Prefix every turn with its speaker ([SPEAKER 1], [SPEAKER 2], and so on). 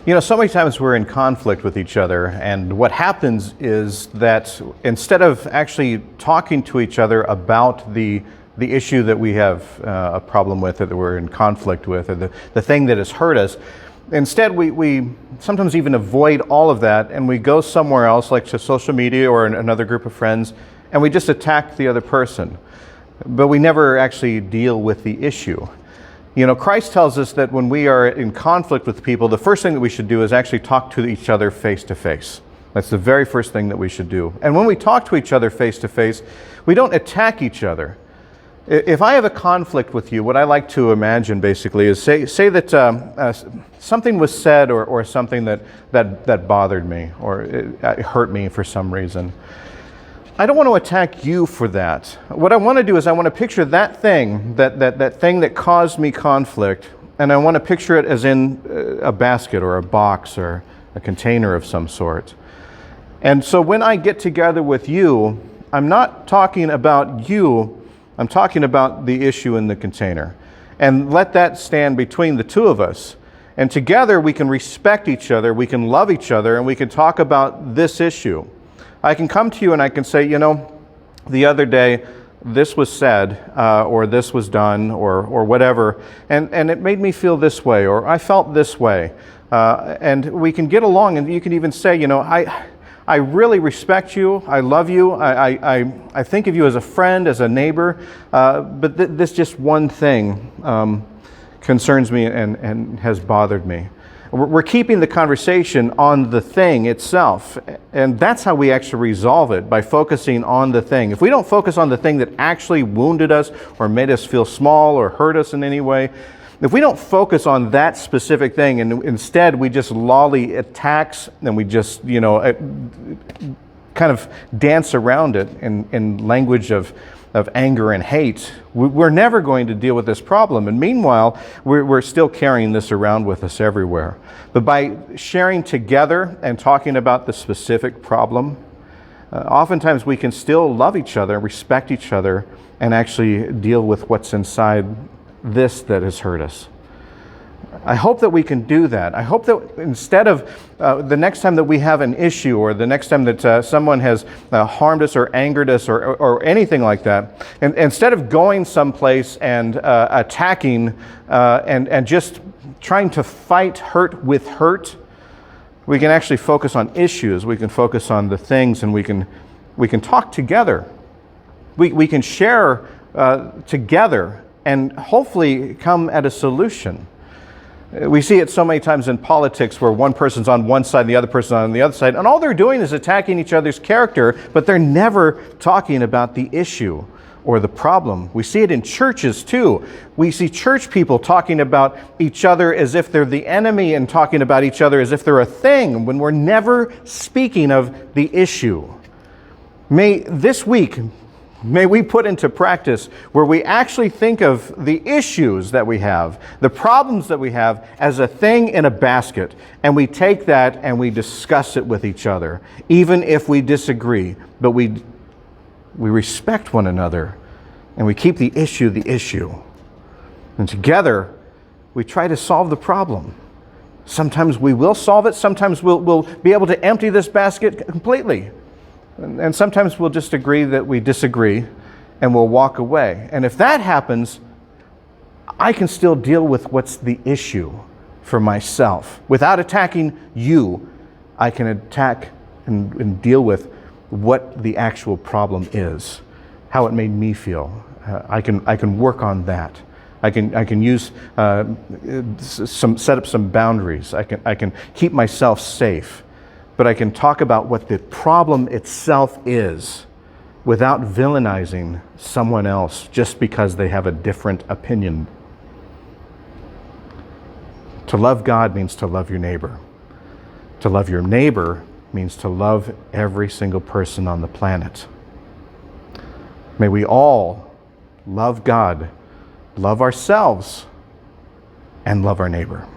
[SPEAKER 1] You know, so many times we're in conflict with each other, and what happens is that instead of actually talking to each other about the issue that we have a problem with, or that we're in conflict with, or the thing that has hurt us, instead we sometimes even avoid all of that, and we go somewhere else, like to social media or another group of friends, and we just attack the other person. But we never actually deal with the issue. You know, Christ tells us that when we are in conflict with people, the first thing that we should do is actually talk to each other face to face. That's the very first thing that we should do. And when we talk to each other face to face, we don't attack each other. If I have a conflict with you, what I like to imagine basically is say that something was said or something that bothered me, or it hurt me for some reason. I don't want to attack you for that. What I want to do is I want to picture that thing that caused me conflict, and I want to picture it as in a basket or a box or a container of some sort. And so when I get together with you, I'm not talking about you, I'm talking about the issue in the container. And let that stand between the two of us. And together we can respect each other, we can love each other, and we can talk about this issue. I can come to you and I can say, you know, the other day this was said, or this was done, or whatever, and it made me feel this way, or I felt this way. And we can get along, and you can even say, you know, I really respect you, I love you, I think of you as a friend, as a neighbor, but this just one thing concerns me and has bothered me. We're keeping the conversation on the thing itself, and that's how we actually resolve it, by focusing on the thing. If we don't focus on the thing that actually wounded us or made us feel small or hurt us in any way, if we don't focus on that specific thing and instead we just lolly attacks and we just, you know, kind of dance around it in language of anger and hate, we're never going to deal with this problem. And meanwhile, we're still carrying this around with us everywhere. But by sharing together and talking about the specific problem, oftentimes we can still love each other, respect each other, and actually deal with what's inside this that has hurt us. I hope that we can do that. I hope that instead of the next time that we have an issue, or the next time that someone has harmed us or angered us or anything like that, and instead of going someplace and attacking and just trying to fight hurt with hurt, we can actually focus on issues. We can focus on the things, and we can talk together. We can share together and hopefully come at a solution. We see it so many times in politics where one person's on one side and the other person's on the other side, and all they're doing is attacking each other's character, but they're never talking about the issue or the problem. We see it in churches too. We see church people talking about each other as if they're the enemy and talking about each other as if they're a thing, when we're never speaking of the issue. This week, may we put into practice where we actually think of the issues that we have, the problems that we have, as a thing in a basket, and we take that and we discuss it with each other, even if we disagree, but we respect one another, and we keep the issue. And together, we try to solve the problem. Sometimes we will solve it, sometimes we'll be able to empty this basket completely. And sometimes we'll just agree that we disagree, and we'll walk away. And if that happens, I can still deal with what's the issue for myself. Without attacking you, I can attack and deal with what the actual problem is, how it made me feel. I can work on that. I can use set up some boundaries. I can keep myself safe. But I can talk about what the problem itself is without villainizing someone else just because they have a different opinion. To love God means to love your neighbor. To love your neighbor means to love every single person on the planet. May we all love God, love ourselves, and love our neighbor.